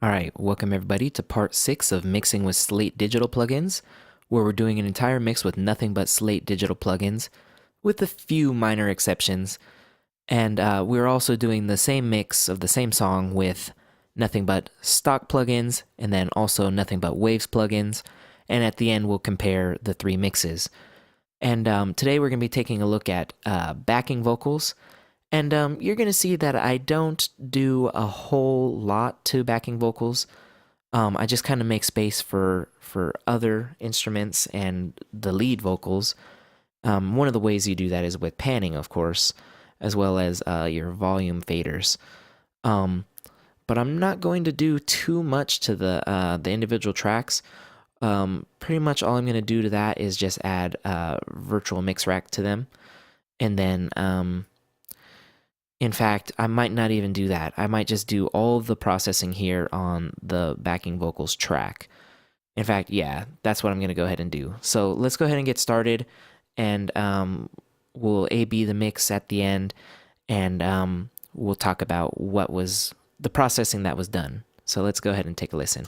All right, welcome everybody to part 6 of mixing with Slate Digital plugins, where we're doing an entire mix with nothing but Slate Digital plugins, with a few minor exceptions. And we're also doing the same mix of the same song with nothing but stock plugins, and then also nothing but Waves plugins. And at the end, we'll compare the three mixes. And today we're going to be taking a look at backing vocals. And you're going to see that I don't do a whole lot to backing vocals. I just kind of make space for other instruments and the lead vocals. One of the ways you do that is with panning, of course, as well as your volume faders. But I'm not going to do too much to the individual tracks. Pretty much all I'm going to do to that is just add virtual mix rack to them. And then, in fact, I might not even do that. I might just do all of the processing here on the backing vocals track. In fact, yeah, that's what I'm going to go ahead and do. So let's go ahead and get started, and we'll A-B the mix at the end, and we'll talk about what was the processing that was done. So let's go ahead and take a listen.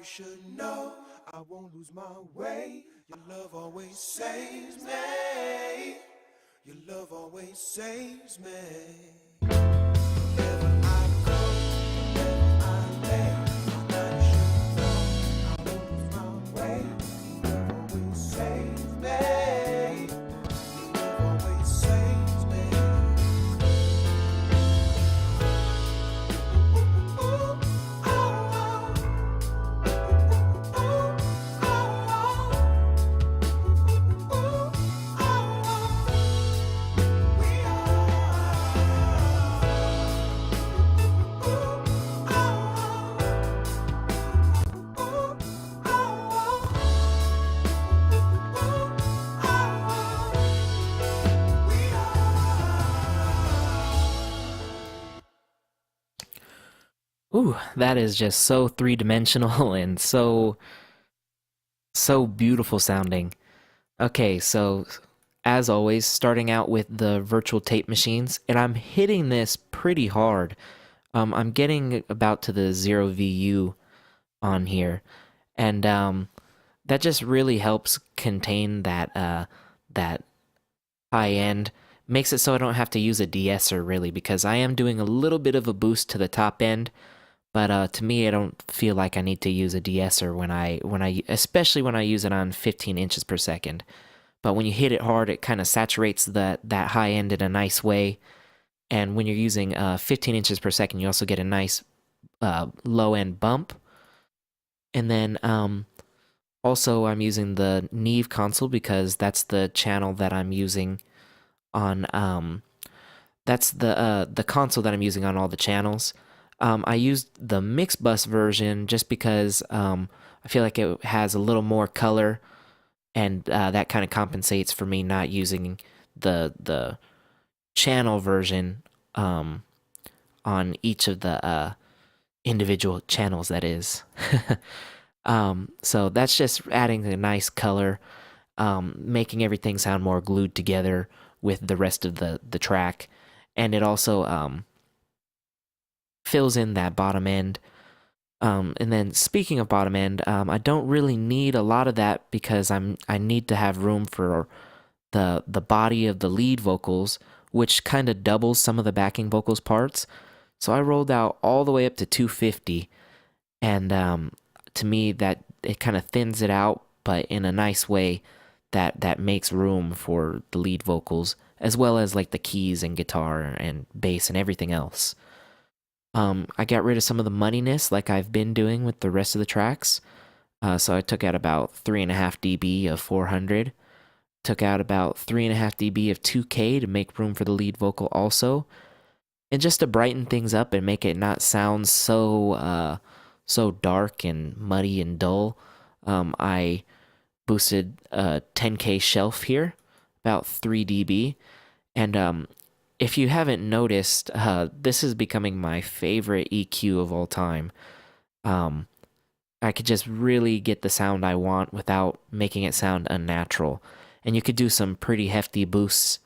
you should know I won't lose my way. Your love always saves me. Your love always saves me. Wherever I go, wherever I lay, now you should know I won't lose my way. Your love always saves me. Your love always saves me. Ooh, oh, oh. Ooh, oh, oh. Ooh, oh, oh. We Ooh, that is just so three-dimensional and so beautiful sounding. Okay, so as always, starting out with the virtual tape machines, and I'm hitting this pretty hard. I'm getting about to the 0 VU on here, and that just really helps contain that high end. Makes it so I don't have to use a de-esser really, because I am doing a little bit of a boost to the top end. But to me, I don't feel like I need to use a de-esser especially when I use it on 15 inches per second. But when you hit it hard, it kind of saturates that high end in a nice way. And when you're using 15 inches per second, you also get a nice low end bump. And then also I'm using the Neve console because that's the channel that I'm using on that's the console that I'm using on all the channels. I used the mix bus version just because I feel like it has a little more color, and that kind of compensates for me not using the channel version on each of the individual channels. That is, so that's just adding a nice color, making everything sound more glued together with the rest of the track, and it also fills in that bottom end. And then speaking of bottom end, I don't really need a lot of that because I need to have room for the body of the lead vocals, which kind of doubles some of the backing vocals parts. So I rolled out all the way up to 250, and to me that it kind of thins it out, but in a nice way that makes room for the lead vocals as well as like the keys and guitar and bass and everything else. I got rid of some of the muddiness like I've been doing with the rest of the tracks. So I took out about 3.5 dB of 400. Took out about 3.5 dB of 2K to make room for the lead vocal also. And just to brighten things up and make it not sound so dark and muddy and dull, I boosted a 10K shelf here, about 3 dB. And if you haven't noticed, this is becoming my favorite EQ of all time. I could just really get the sound I want without making it sound unnatural. And you could do some pretty hefty boosts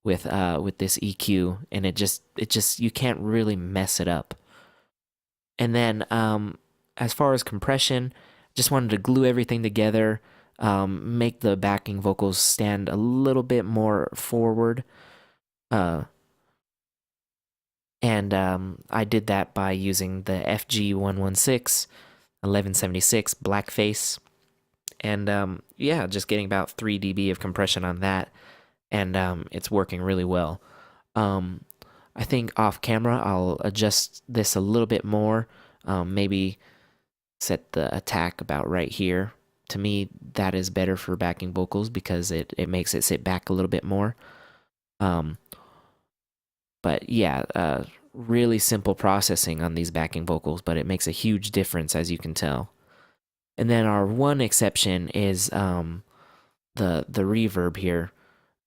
with this EQ, and it just you can't really mess it up. And then as far as compression, just wanted to glue everything together, make the backing vocals stand a little bit more forward. And I did that by using the FG116 1176 blackface, and yeah, just getting about 3 dB of compression on that, and it's working really well. I think off camera I'll adjust this a little bit more, maybe set the attack about right here. To me, that is better for backing vocals because it makes it sit back a little bit more. But yeah, really simple processing on these backing vocals, but it makes a huge difference, as you can tell. And then our one exception is the reverb here.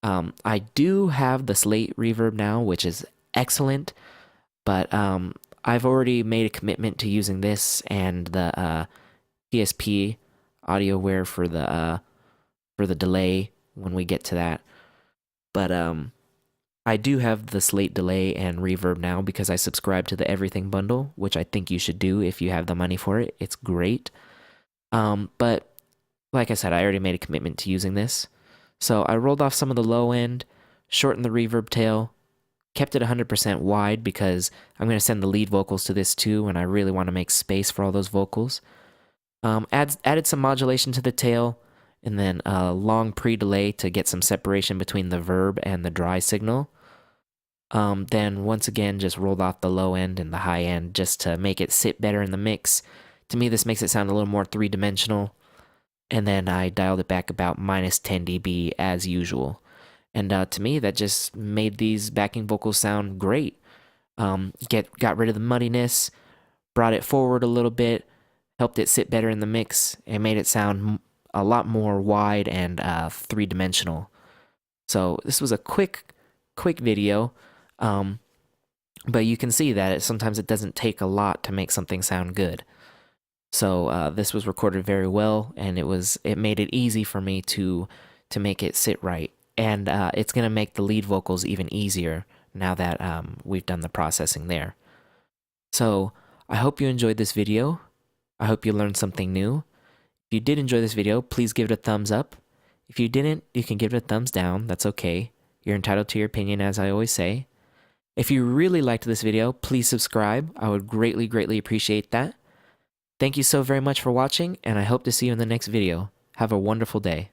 I do have the Slate reverb now, which is excellent, but I've already made a commitment to using this and the PSP audio ware for the delay when we get to that. But I do have the Slate delay and reverb now because I subscribe to the Everything bundle, which I think you should do if you have the money for it. It's great. But like I said, I already made a commitment to using this. So I rolled off some of the low end, shortened the reverb tail, kept it 100% wide because I'm going to send the lead vocals to this too, and I really want to make space for all those vocals. Added some modulation to the tail, and then a long pre-delay to get some separation between the verb and the dry signal. Then once again, just rolled off the low end and the high end just to make it sit better in the mix. To me, this makes it sound a little more three-dimensional. And then I dialed it back about minus 10 dB as usual. And to me, that just made these backing vocals sound great. Got rid of the muddiness, brought it forward a little bit, helped it sit better in the mix, and made it sound a lot more wide and three-dimensional. So this was a quick video, but you can see that sometimes it doesn't take a lot to make something sound good. So this was recorded very well, and it made it easy for me to make it sit right. And it's gonna make the lead vocals even easier now that we've done the processing there. So I hope you enjoyed this video. I hope you learned something new. If you did enjoy this video, please give it a thumbs up. If you didn't, you can give it a thumbs down. That's okay. You're entitled to your opinion, as I always say. If you really liked this video, please subscribe. I would greatly appreciate that. Thank you so very much for watching, and I hope to see you in the next video. Have a wonderful day.